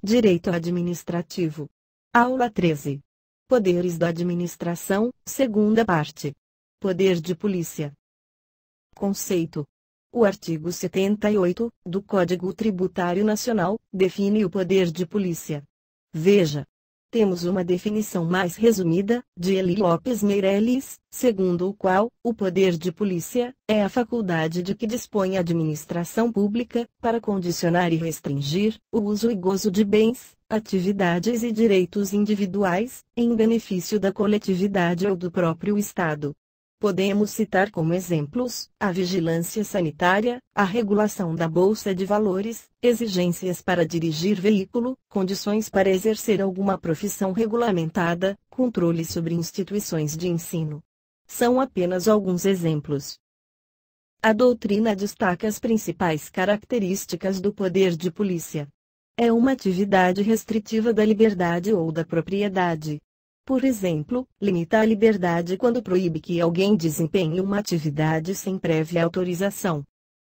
Direito Administrativo. Aula 13. Poderes da Administração, segunda parte. Poder de Polícia. Conceito. O artigo 78, do Código Tributário Nacional, define o poder de polícia. Veja. Temos uma definição mais resumida, de Eli Lopes Meireles, segundo o qual, o poder de polícia, é a faculdade de que dispõe a administração pública, para condicionar e restringir, o uso e gozo de bens, atividades e direitos individuais, em benefício da coletividade ou do próprio Estado. Podemos citar como exemplos, a vigilância sanitária, a regulação da bolsa de valores, exigências para dirigir veículo, condições para exercer alguma profissão regulamentada, controle sobre instituições de ensino. São apenas alguns exemplos. A doutrina destaca as principais características do poder de polícia. É uma atividade restritiva da liberdade ou da propriedade. Por exemplo, limita a liberdade quando proíbe que alguém desempenhe uma atividade sem prévia autorização.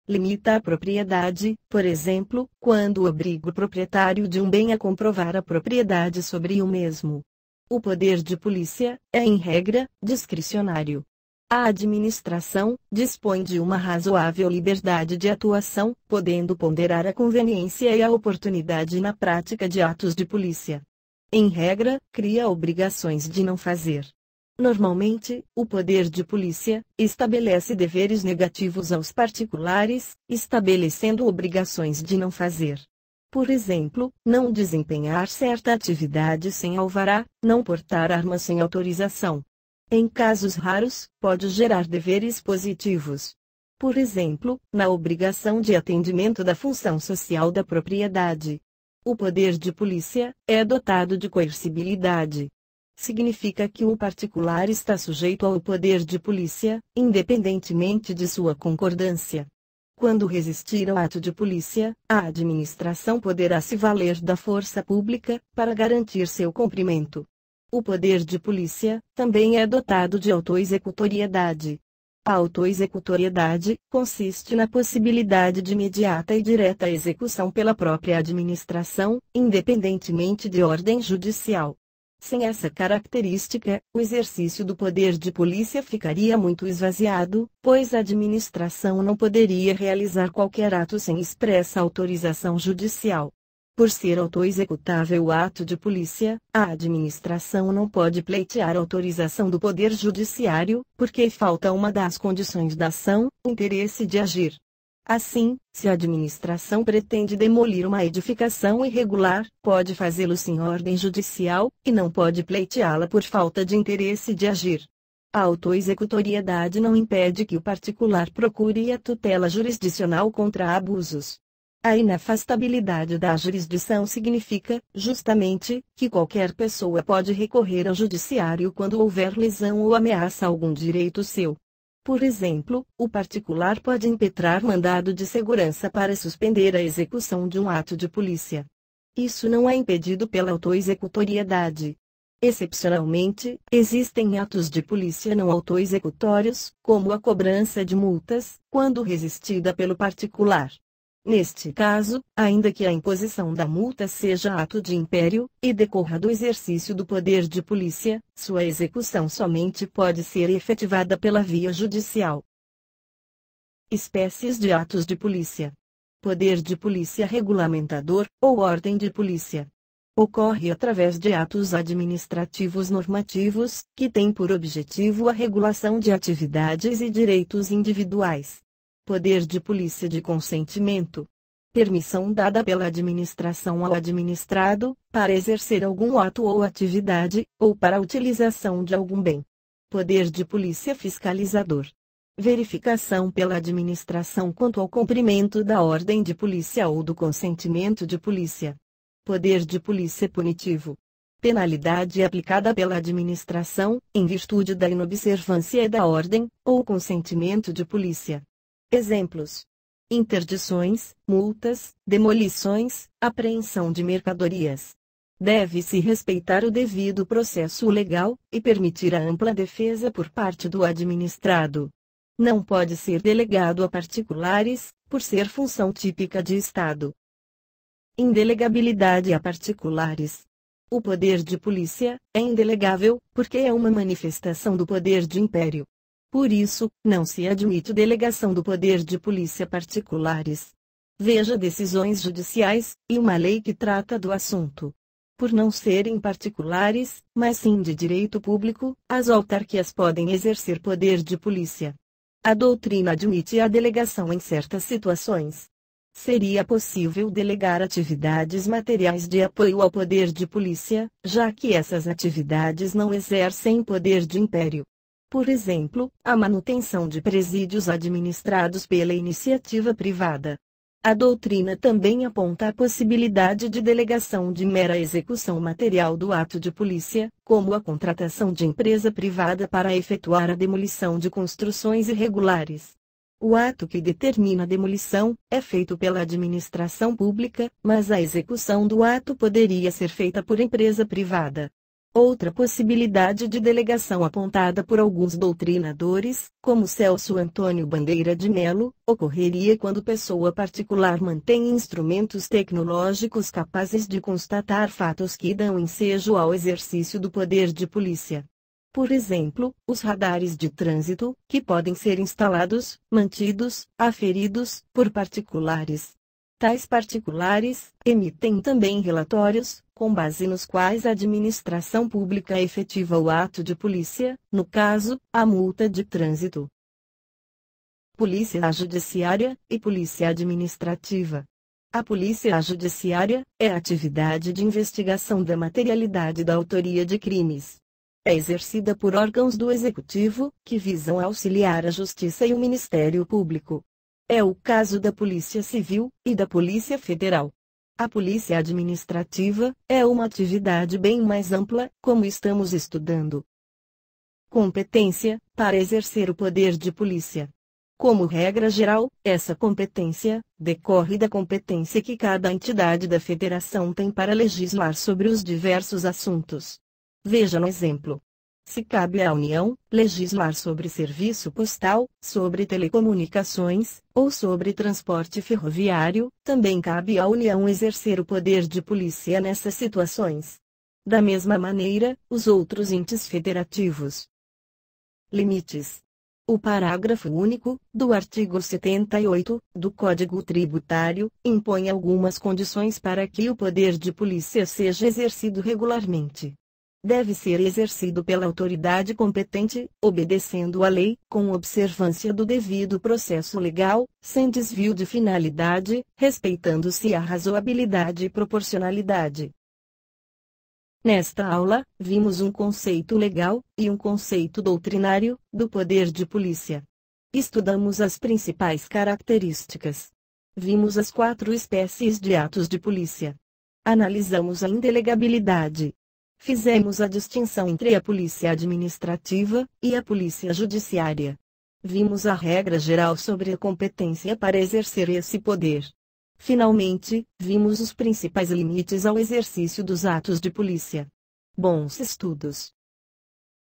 Limita a propriedade, por exemplo, quando obriga o proprietário de um bem a comprovar a propriedade sobre o mesmo. O poder de polícia é, em regra, discricionário. A administração dispõe de uma razoável liberdade de atuação, podendo ponderar a conveniência e a oportunidade na prática de atos de polícia. Em regra, cria obrigações de não fazer. Normalmente, o poder de polícia estabelece deveres negativos aos particulares, estabelecendo obrigações de não fazer. Por exemplo, não desempenhar certa atividade sem alvará, não portar arma sem autorização. Em casos raros, pode gerar deveres positivos. Por exemplo, na obrigação de atendimento da função social da propriedade. O poder de polícia é dotado de coercibilidade. Significa que o particular está sujeito ao poder de polícia, independentemente de sua concordância. Quando resistir ao ato de polícia, a administração poderá se valer da força pública para garantir seu cumprimento. O poder de polícia também é dotado de autoexecutoriedade. A autoexecutoriedade consiste na possibilidade de imediata e direta execução pela própria administração, independentemente de ordem judicial. Sem essa característica, o exercício do poder de polícia ficaria muito esvaziado, pois a administração não poderia realizar qualquer ato sem expressa autorização judicial. Por ser autoexecutável o ato de polícia, a administração não pode pleitear autorização do Poder Judiciário, porque falta uma das condições da ação, o interesse de agir. Assim, se a administração pretende demolir uma edificação irregular, pode fazê-lo sem ordem judicial, e não pode pleiteá-la por falta de interesse de agir. A autoexecutoriedade não impede que o particular procure a tutela jurisdicional contra abusos. A inafastabilidade da jurisdição significa, justamente, que qualquer pessoa pode recorrer ao judiciário quando houver lesão ou ameaça a algum direito seu. Por exemplo, o particular pode impetrar mandado de segurança para suspender a execução de um ato de polícia. Isso não é impedido pela autoexecutoriedade. Excepcionalmente, existem atos de polícia não autoexecutórios, como a cobrança de multas, quando resistida pelo particular. Neste caso, ainda que a imposição da multa seja ato de império, e decorra do exercício do poder de polícia, sua execução somente pode ser efetivada pela via judicial. Espécies de atos de polícia. Poder de polícia regulamentador, ou ordem de polícia. Ocorre através de atos administrativos normativos, que têm por objetivo a regulação de atividades e direitos individuais. Poder de polícia de consentimento. Permissão dada pela administração ao administrado, para exercer algum ato ou atividade, ou para a utilização de algum bem. Poder de polícia fiscalizador. Verificação pela administração quanto ao cumprimento da ordem de polícia ou do consentimento de polícia. Poder de polícia punitivo. Penalidade aplicada pela administração, em virtude da inobservância da ordem, ou consentimento de polícia. Exemplos: interdições, multas, demolições, apreensão de mercadorias. Deve-se respeitar o devido processo legal, e permitir a ampla defesa por parte do administrado. Não pode ser delegado a particulares, por ser função típica de Estado. Indelegabilidade a particulares. O poder de polícia é indelegável, porque é uma manifestação do poder de império. Por isso, não se admite delegação do poder de polícia a particulares. Veja decisões judiciais, e uma lei que trata do assunto. Por não serem particulares, mas sim de direito público, as autarquias podem exercer poder de polícia. A doutrina admite a delegação em certas situações. Seria possível delegar atividades materiais de apoio ao poder de polícia, já que essas atividades não exercem poder de império. Por exemplo, a manutenção de presídios administrados pela iniciativa privada. A doutrina também aponta a possibilidade de delegação de mera execução material do ato de polícia, como a contratação de empresa privada para efetuar a demolição de construções irregulares. O ato que determina a demolição é feito pela administração pública, mas a execução do ato poderia ser feita por empresa privada. Outra possibilidade de delegação apontada por alguns doutrinadores, como Celso Antônio Bandeira de Melo, ocorreria quando pessoa particular mantém instrumentos tecnológicos capazes de constatar fatos que dão ensejo ao exercício do poder de polícia. Por exemplo, os radares de trânsito, que podem ser instalados, mantidos, aferidos, por particulares. Tais particulares emitem também relatórios, com base nos quais a administração pública efetiva o ato de polícia, no caso, a multa de trânsito. Polícia Judiciária e Polícia Administrativa. A Polícia Judiciária é a atividade de investigação da materialidade da autoria de crimes. É exercida por órgãos do Executivo, que visam auxiliar a Justiça e o Ministério Público. É o caso da Polícia Civil e da Polícia Federal. A Polícia Administrativa é uma atividade bem mais ampla, como estamos estudando. Competência para exercer o poder de polícia. Como regra geral, essa competência decorre da competência que cada entidade da Federação tem para legislar sobre os diversos assuntos. Veja no exemplo. Se cabe à União legislar sobre serviço postal, sobre telecomunicações, ou sobre transporte ferroviário, também cabe à União exercer o poder de polícia nessas situações. Da mesma maneira, os outros entes federativos. Limites. O parágrafo único, do artigo 78, do Código Tributário, impõe algumas condições para que o poder de polícia seja exercido regularmente. Deve ser exercido pela autoridade competente, obedecendo à lei, com observância do devido processo legal, sem desvio de finalidade, respeitando-se a razoabilidade e proporcionalidade. Nesta aula, vimos um conceito legal, e um conceito doutrinário, do poder de polícia. Estudamos as principais características. Vimos as 4 espécies de atos de polícia. Analisamos a indelegabilidade. Fizemos a distinção entre a polícia administrativa e a polícia judiciária. Vimos a regra geral sobre a competência para exercer esse poder. Finalmente, vimos os principais limites ao exercício dos atos de polícia. Bons estudos!